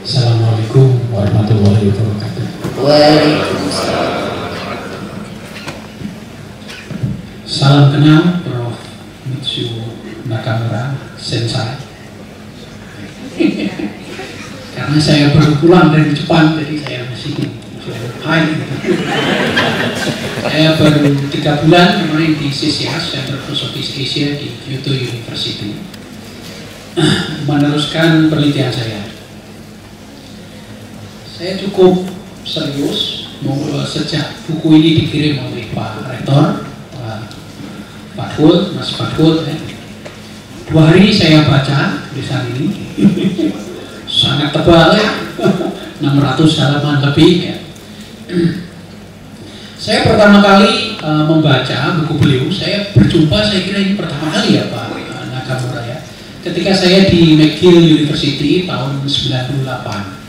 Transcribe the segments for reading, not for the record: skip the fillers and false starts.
Assalamualaikum warahmatullahi wabarakatuh. Waalaikumsalam. Salam kenal Prof. Mitsu Nakamura Sensei. Karena saya baru pulang dari Jepang, jadi saya masih hai. Saya baru 3 bulan kemarin di CCS, Center for Southeast Asia di Kyoto University, meneruskan penelitian saya. Saya cukup serius sejak buku ini dikirim oleh Pak Rektor, Pak Hul, Mas Pak Hul. 2 hari saya baca tulisan ini, sangat tebal ya, 600 halaman lebih ya. Saya pertama kali membaca buku beliau, saya berjumpa, saya kira ini pertama kali ya Pak Nakamura ya, ketika saya di McGill University tahun 98.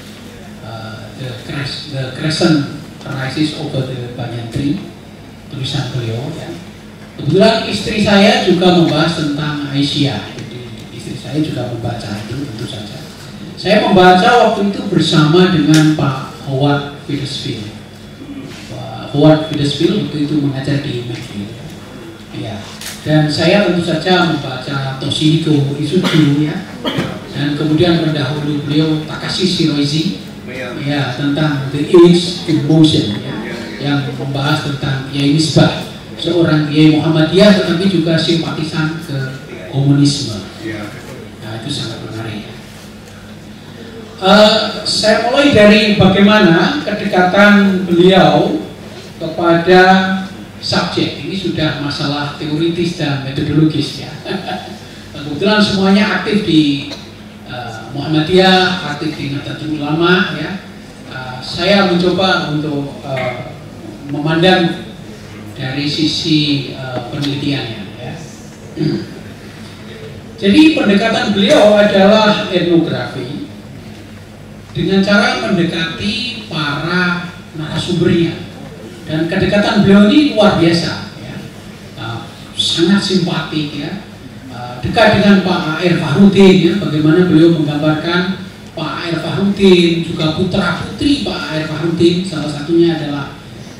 The Crescent Rises Over the Banyan Tree, tulisan beliau ya. Kebetulan istri saya juga membahas tentang Aisyah, jadi istri saya juga membaca itu tentu saja. Saya membaca waktu itu bersama dengan Pak Howard Withersfield. Pak Howard Withersfield waktu itu mengajar di McGill ya. Dan saya tentu saja membaca Toshihiko Izuku ya. Dan kemudian mendahului beliau Takashi Shiroishi ya, tentang The Age in Motion ya, yang membahas tentang Kiai Misbah, seorang Kiai Muhammadiyah tetapi juga simpatisan ke komunisme. Nah, itu sangat menarik ya. Saya mulai dari bagaimana kedekatan beliau kepada subjek. Ini sudah masalah teoritis dan metodologis ya. Kebetulan semuanya aktif di Muhammadiyah, aktif di Nahdlatul Ulama ya. Saya mencoba untuk memandang dari sisi penelitiannya ya. Jadi pendekatan beliau adalah etnografi dengan cara mendekati para narasumbernya, dan kedekatan beliau ini luar biasa ya. Sangat simpatik ya. Dekat dengan Pak A.R. Fahrudin ya, bagaimana beliau menggambarkan Pak A.R. Fahrudin, juga putra putri Pak A.R. Fahrudin, salah satunya adalah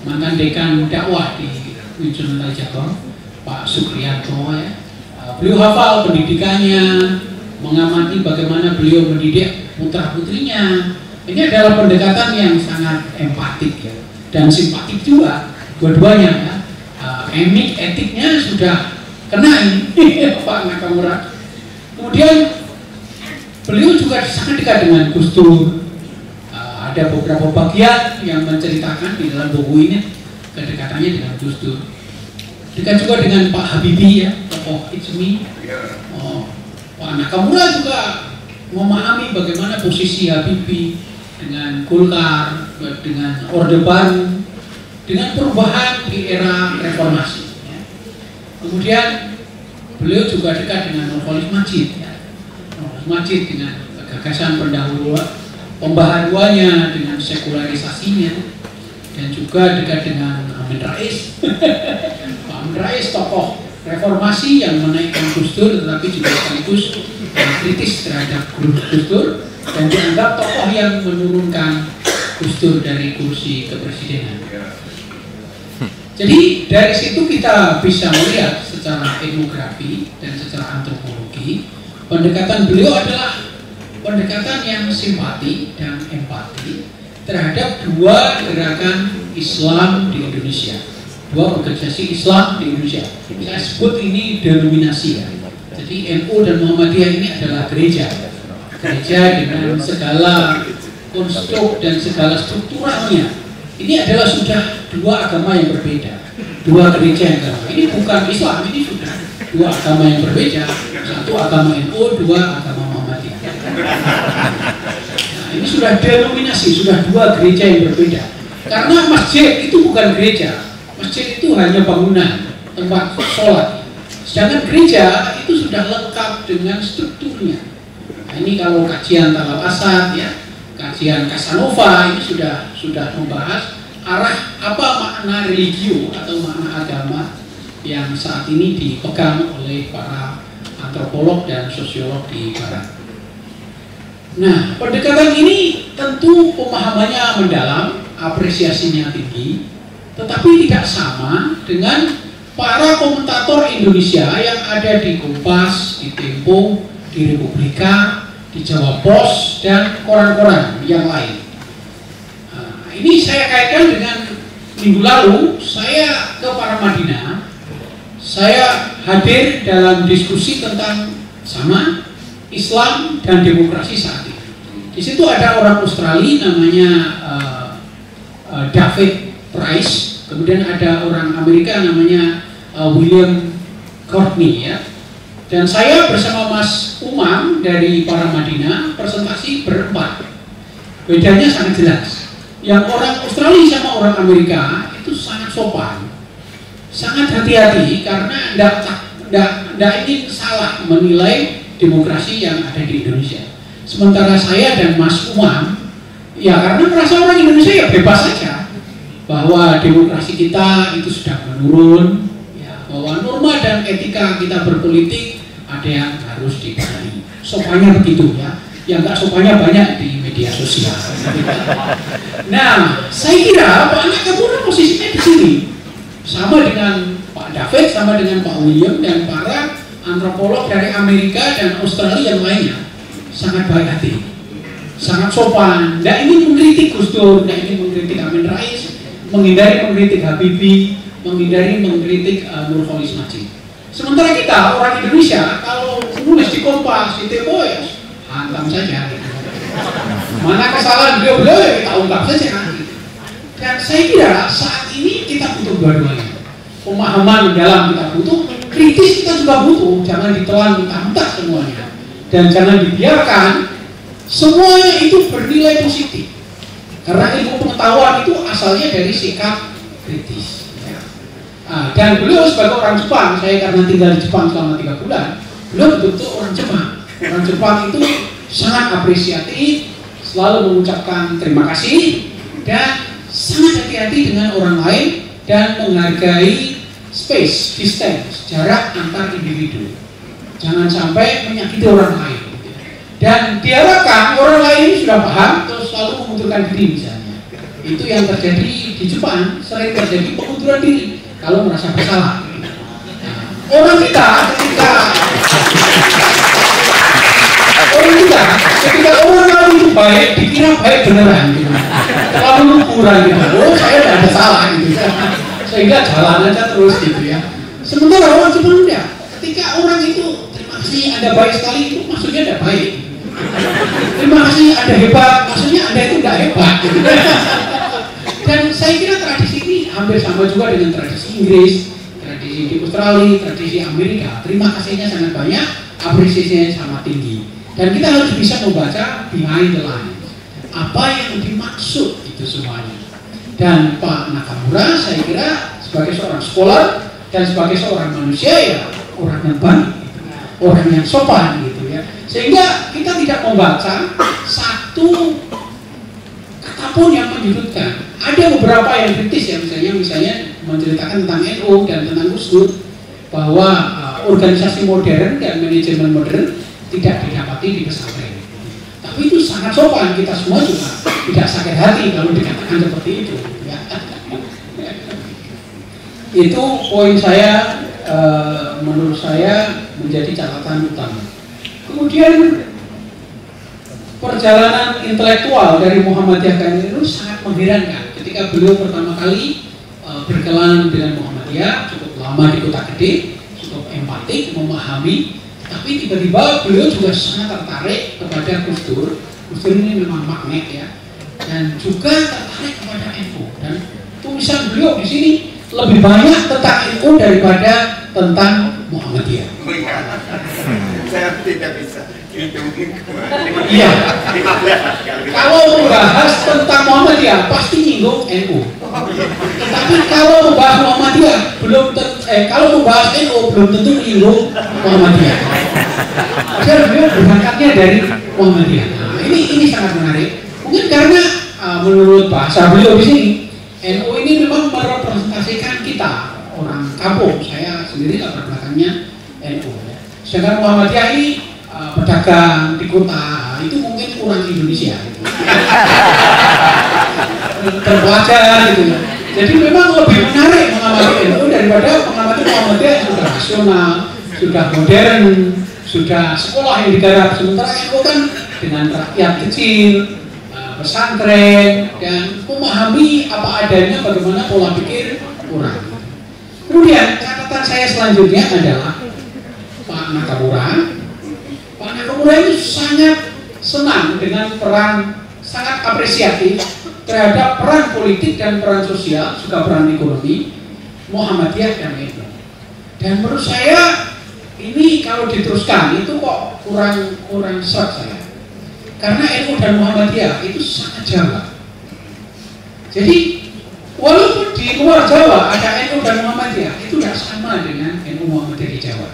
mantan dekan dakwah di Universitas Jagong, Pak Sukriyanto ya. Beliau hafal pendidikannya, mengamati bagaimana beliau mendidik putra putrinya. Ini adalah pendekatan yang sangat empatik ya, dan simpatik juga dua-duanya ya. Etiknya sudah kena ini Pak Nakamura. Kemudian beliau juga sangat dekat dengan Gus Dur. Ada beberapa bagian yang menceritakan di dalam buku ini kedekatannya dengan Gus Dur. Dekat juga dengan Pak Habibie ya, tokoh Ijmi. Pak Nakamura juga memahami bagaimana posisi Habibie dengan Golkar, dengan Orde Baru, dengan perubahan di era reformasi. Kemudian beliau juga dekat dengan Nurholis Majid ya. Nurholis Majid dengan gagasan pembaharuannya, dengan sekularisasinya, dan juga dekat dengan Amin Rais. Pak Amin Rais tokoh reformasi yang menaikkan Gus Dur, tetapi juga sekaligus kritis terhadap Gus Dur, dan dianggap tokoh yang menurunkan Gus Dur dari kursi kepresidenan. Jadi dari situ kita bisa melihat secara etnografi dan secara antropologi, pendekatan beliau adalah pendekatan yang simpati dan empati terhadap dua gerakan Islam di Indonesia, dua organisasi Islam di Indonesia. Saya sebut ini denominasi ya. Jadi NU dan Muhammadiyah ini adalah gereja dengan segala konstruk dan segala strukturalnya. Ini adalah sudah dua agama yang berbeda, dua gereja yang berbeda. Ini bukan Islam, ini sudah dua agama yang berbeda. Satu agama NU, dua agama Muhammadiyah. Nah, ini sudah denominasi, sudah dua gereja yang berbeda. Karena masjid itu bukan gereja, masjid itu hanya bangunan, tempat sholat. Sedangkan gereja itu sudah lengkap dengan strukturnya. Nah, ini kalau kajian Talal Asad ya, kajian Casanova ini sudah membahas arah apa makna religio atau makna agama yang saat ini dipegang oleh para antropolog dan sosiolog di Barat. Nah, pendekatan ini tentu pemahamannya mendalam, apresiasinya tinggi, tetapi tidak sama dengan para komentator Indonesia yang ada di Kompas, di Tempo, di Republika, di Jawa Pos, dan koran-koran yang lain. Nah, ini saya kaitkan dengan minggu lalu saya ke Paramadina, saya hadir dalam diskusi tentang sama Islam dan demokrasi saat ini. Di situ ada orang Australia namanya David Price, kemudian ada orang Amerika namanya William Courtney ya. Dan saya bersama Mas Umam dari Paramadina presentasi berempat. Bedanya sangat jelas. Yang orang Australia sama orang Amerika itu sangat sopan, sangat hati-hati karena tidak ingin salah menilai demokrasi yang ada di Indonesia. Sementara saya dan Mas Umam, ya karena merasa orang Indonesia ya bebas saja bahwa demokrasi kita itu sudah menurun, ya, bahwa norma dan etika kita berpolitik ada yang harus dibenahi. Sopannya begitu ya, yang nggak sopannya banyak di media sosial. Nah, saya kira Pak Nakamura posisinya di sini sama dengan Pak David, sama dengan Pak William dan para antropolog dari Amerika dan Australia yang lainnya. Sangat baik hati, sangat sopan, tidak ingin mengkritik Gus Dur, tidak ingin mengkritik Amin Rais, menghindari mengkritik Habibie, menghindari mengkritik Nurholis Majid. Sementara kita orang Indonesia kalau nulis di Kompas, di Tempo ya hantam saja. Mana kesalahan beliau-beliau ya kita ungkap saja. Dan saya kira saat ini kita butuh dua-duanya. Pemahaman dalam kita butuh, kritis kita juga butuh. Jangan ditelan mentah-mentah semuanya. Dan jangan dibiarkan semuanya itu bernilai positif. Karena ilmu pengetahuan itu asalnya dari sikap kritis. Ya. Dan beliau sebagai orang Jepang, saya karena tinggal di Jepang selama 3 bulan, beliau betul-betul orang Jepang. Orang Jepang itu sangat apresiatif, selalu mengucapkan terima kasih, dan sangat hati-hati dengan orang lain dan menghargai space, distance, jarak antar individu. Jangan sampai menyakiti orang lain. Dan diharapkan orang lain ini sudah paham terus selalu mengundurkan diri misalnya. Itu yang terjadi di Jepang, sering terjadi pengunduran diri kalau merasa bersalah. Orang kita ketika orang lain itu baik, dikira baik beneran gitu. Terlalu lukuran gitu. Oh, saya tidak ada salah gitu. Sehingga jalan aja terus gitu ya. Sementara orang Jepang enggak. Ketika orang itu terima kasih Anda baik sekali, itu maksudnya Anda baik. Terima kasih Anda hebat, maksudnya Anda itu enggak hebat gitu. Dan saya kira tradisi ini hampir sama juga dengan tradisi Inggris, tradisi di Australia, tradisi Amerika. Terima kasihnya sangat banyak, apresiasinya sangat tinggi. Dan kita harus bisa membaca behind the lines. Apa yang dimaksud itu semuanya. Dan Pak Nakamura saya kira sebagai seorang scholar dan sebagai seorang manusia ya orang yang baik, orang yang sopan gitu ya. Sehingga kita tidak membaca satu kata pun yang menyudutkan. Ada beberapa yang kritis ya, misalnya menceritakan tentang NU dan tentang Gus Dur bahwa organisasi modern dan manajemen modern tidak didapati di pesantren. Tapi itu sangat sopan, kita semua juga tidak sakit hati kalau dikatakan seperti itu. Ya. Itu poin saya, menurut saya menjadi catatan utama. Kemudian perjalanan intelektual dari Muhammadiyah itu sangat mengherankan. Ketika beliau pertama kali berkenalan dengan Muhammadiyah, cukup lama di Kota Gede, cukup empatik, memahami. Tapi tiba-tiba beliau juga sangat tertarik kepada Gus Dur. Gus Dur ini memang magnet ya, dan juga tertarik kepada NU. Dan tulisan beliau di sini lebih banyak tentang NU daripada tentang Muhammadiyah. Saya tidak bisa hitungin kemana. Iya. Kalau membahas tentang Muhammadiyah pasti nyinggung NU. Tapi kalau membahas Muhammadiyah kalau membahas NU belum tentu menyinggung Muhammadiyah. Padahal beliau berangkatnya dari Muhammadiyah. Nah, ini sangat menarik. Mungkin karena menurut bahasa beliau di sini NU ini memang merepresentasikan kita orang kampung. Saya sendiri latar belakangnya NU. Ya. Sedangkan Muhammadiyah ini pedagang di kota itu mungkin kurang Indonesia gitu. Terpelajar gitu ya. Jadi memang lebih menarik mengamati NU daripada mengamati Muhammadiyah yang sudah rasional, sudah modern, sudah sekolah yang digarap. Sementara NU kan dengan rakyat kecil, pesantren, dan memahami apa adanya bagaimana pola pikir orang. Kemudian catatan saya selanjutnya adalah Pak Nakamura. Pak Nakamura ini sangat senang dengan peran, sangat apresiatif terhadap peran politik dan peran sosial, juga peran ekonomi Muhammadiyah dan NU. Dan menurut saya ini kalau diteruskan itu kok kurang serak saya. Karena NU dan Muhammadiyah itu sangat Jawa. Jadi walaupun di luar Jawa ada NU dan Muhammadiyah, itu tidak sama dengan NU Muhammadiyah di Jawa.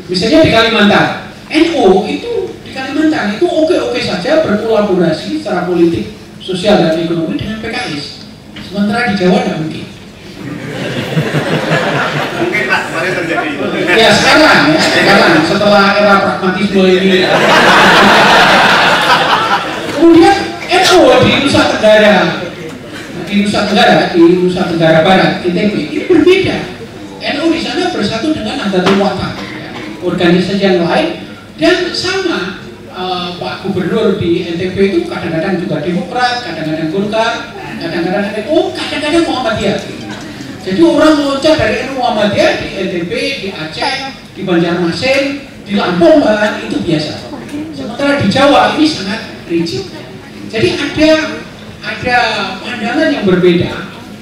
Misalnya di Kalimantan, NU itu di Kalimantan itu oke-oke saja berkolaborasi secara politik, sosial dan ekonomi dengan PKS. Sementara di Jawa tidak mungkin. Mungkin Pak, kemarin terjadi. Ya sekarang setelah era pragmatisme ini. Kemudian NU di Nusa Tenggara Barat, NTB ini berbeda. NU di sana bersatu dengan Nahdlatul Wathon, organisasi yang lain, dan sama. Pak Gubernur di NTB itu kadang-kadang juga Demokrat, kadang-kadang Golkar, kadang-kadang NU, kadang-kadang Muhammadiyah. Jadi orang loncat dari NU Muhammadiyah di NTB, di Aceh, di Banjarmasin, di Lampung itu biasa. Sementara di Jawa ini sangat rigid. Jadi ada pandangan yang berbeda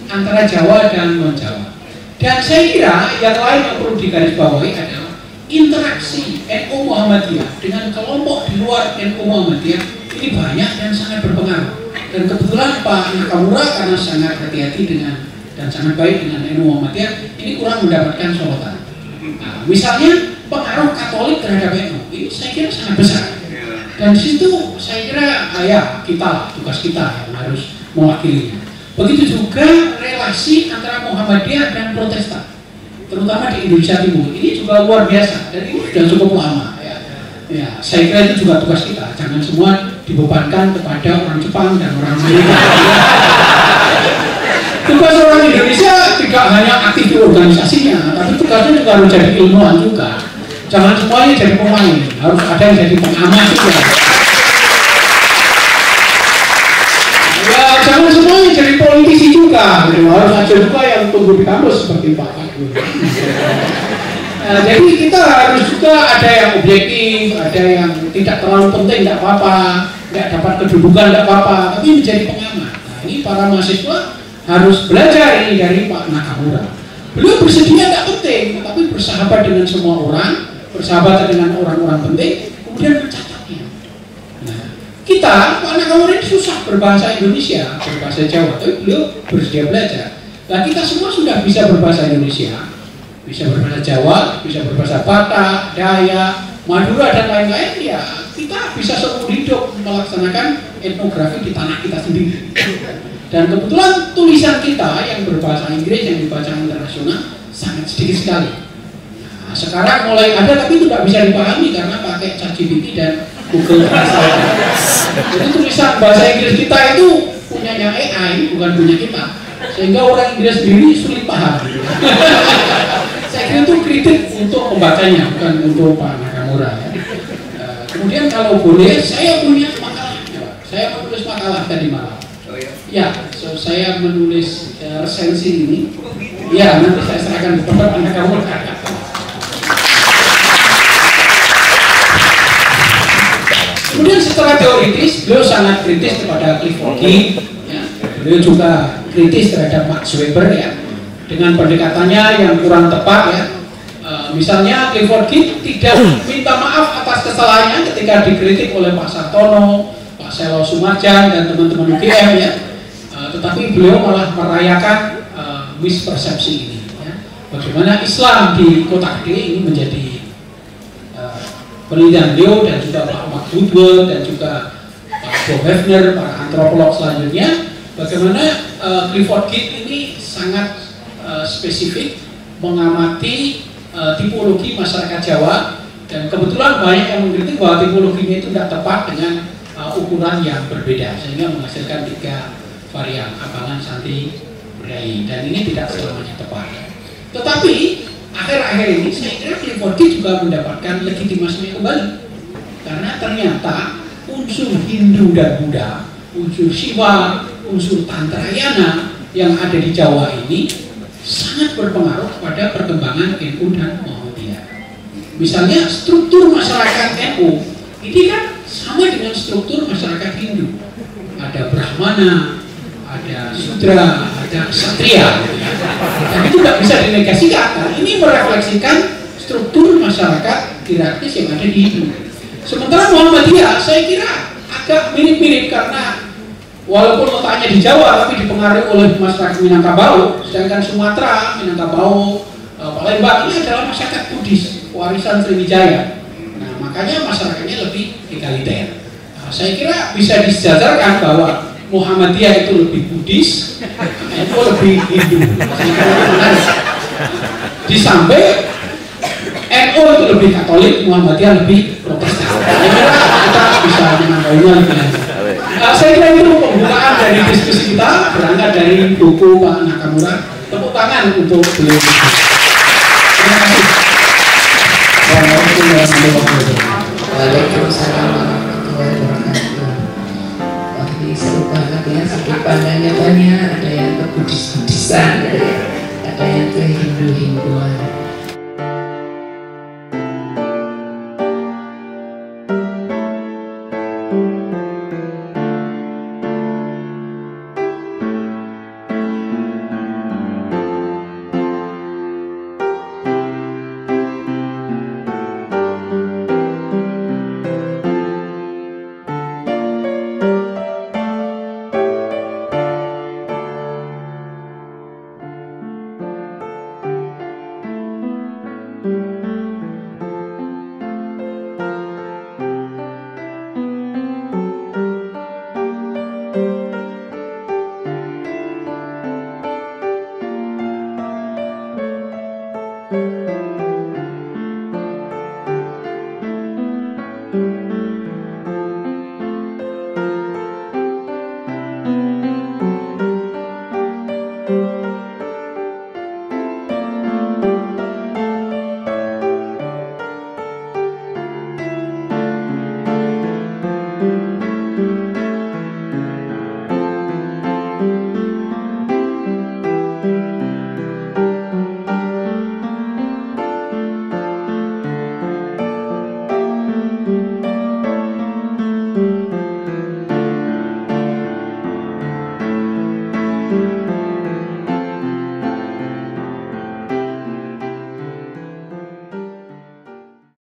antara Jawa dan non-Jawa. Dan saya kira yang lain yang perlu digarisbawahi adalah interaksi NU Muhammadiyah dengan kelompok di luar NU Muhammadiyah ini banyak dan sangat berpengaruh. Dan kebetulan Pak Nakamura karena sangat hati-hati dengan dan sangat baik dengan NU Muhammadiyah ini kurang mendapatkan sorotan. Nah, misalnya pengaruh Katolik terhadap NU ini saya kira sangat besar. Dan di situ saya kira tugas kita yang harus mewakilinya. Begitu juga relasi antara Muhammadiyah dan Protestan, terutama di Indonesia Timur ini juga luar biasa dan ini sudah cukup lama ya, saya kira itu juga tugas kita, jangan semua dibebankan kepada orang Jepang dan orang Amerika. Tugas orang Indonesia tidak hanya aktif di organisasinya, tapi tugasnya juga harus jadi ilmuwan juga, jangan semuanya jadi pemain, harus ada yang jadi pengamat juga. Ya jangan semuanya jadi politisi juga, harus ada juga yang tunggu di kampus seperti Pak Agus. Nah, jadi kita harus juga ada yang objektif, ada yang tidak terlalu penting, tidak apa-apa, tidak dapat kedudukan, tidak apa-apa, tapi menjadi pengamat. Nah, ini para mahasiswa harus belajar ini dari Pak Nakamura. Beliau bersedia tidak penting, tetapi bersahabat dengan semua orang, bersahabat dengan orang-orang penting, kemudian mencatatnya. Nah, kita, Pak Nakamura ini susah berbahasa Indonesia, berbahasa Jawa, tapi beliau bersedia belajar. Nah, kita semua sudah bisa berbahasa Indonesia, bisa berbahasa Jawa, bisa berbahasa Batak, Dayak, Madura dan lain-lain. Ya, kita bisa seumur hidup melaksanakan etnografi di tanah kita sendiri. Dan kebetulan tulisan kita yang berbahasa Inggris yang dibaca internasional sangat sedikit sekali. Nah, sekarang mulai ada tapi itu tidak bisa dipahami karena pakai ChatGPT dan Google Translate. Jadi tulisan bahasa Inggris kita itu punyanya AI, bukan punya kita. Sehingga orang Inggris sendiri sulit paham. Saya kira itu kritik untuk pembacanya, bukan untuk Pak Nakamura ya. Kemudian kalau boleh, saya punya makalah. Saya menulis makalah tadi malam. Ya, saya menulis resensi ini. Ya, nanti saya serahkan kepada Pak Nakamura. Kemudian secara teoritis, beliau sangat kritis kepada Clifford Geertz. Ya. Beliau juga kritis terhadap Max Weber ya, dengan pendekatannya yang kurang tepat ya. Misalnya Clifford Geertz tidak minta maaf atas kesalahannya ketika dikritik oleh Pak Sartono, Pak Selo Sumarjan dan teman-teman UGM ya. Tetapi beliau malah merayakan mispersepsi ini ya. Bagaimana Islam di kota gede ini menjadi penelitian beliau dan juga Pak Mark Woodward dan juga Pak Bob Hefner, para antropolog selanjutnya. Bagaimana Clifford Geertz ini sangat spesifik mengamati tipologi masyarakat Jawa Dan kebetulan banyak yang mengkritik bahwa tipologinya itu tidak tepat dengan ukuran yang berbeda, sehingga menghasilkan 3 varian Abangan, Santi, Brai, dan ini tidak selamanya tepat. Tetapi akhir-akhir ini saya kira Clifford Geertz juga mendapatkan legitimasinya kembali, karena ternyata unsur Hindu dan Buddha, unsur Siwa, unsur Tantrayana yang ada di Jawa ini sangat berpengaruh pada perkembangan NU dan Muhammadiyah. Misalnya struktur masyarakat NU ini kan sama dengan struktur masyarakat Hindu. Ada Brahmana, ada Sudra, ada Ksatria. Dan itu tidak bisa dinegasikan. Nah, ini merefleksikan struktur masyarakat hierarkis yang ada di Hindu. Sementara Muhammadiyah saya kira agak mirip-mirip, karena walaupun letaknya di Jawa tapi dipengaruhi oleh masyarakat Minangkabau, sedangkan Sumatera, Minangkabau, Palembang ini adalah masyarakat Buddhis, warisan Sriwijaya. Nah, makanya masyarakatnya lebih egaliter. Nah, saya kira bisa disejajarkan bahwa Muhammadiyah itu lebih Buddhis, NU lebih Hindu. Di samping NU itu lebih Katolik, Muhammadiyah lebih Protestan. Saya kira kita bisa menanggapinya lebih lanjut. Saya kira itu pembukaan dari diskusi kita, berangkat dari buku Pak Nakamura. Tepuk tangan untuk beliau. Terima kasih. Waalaikumsalam warahmatullahi wabarakatuh. Wah, ini seru banget ya, sudut pandangnya banyak, ada yang ke Buddhis-Buddhisan, ada yang ke Hindu-Hinduan.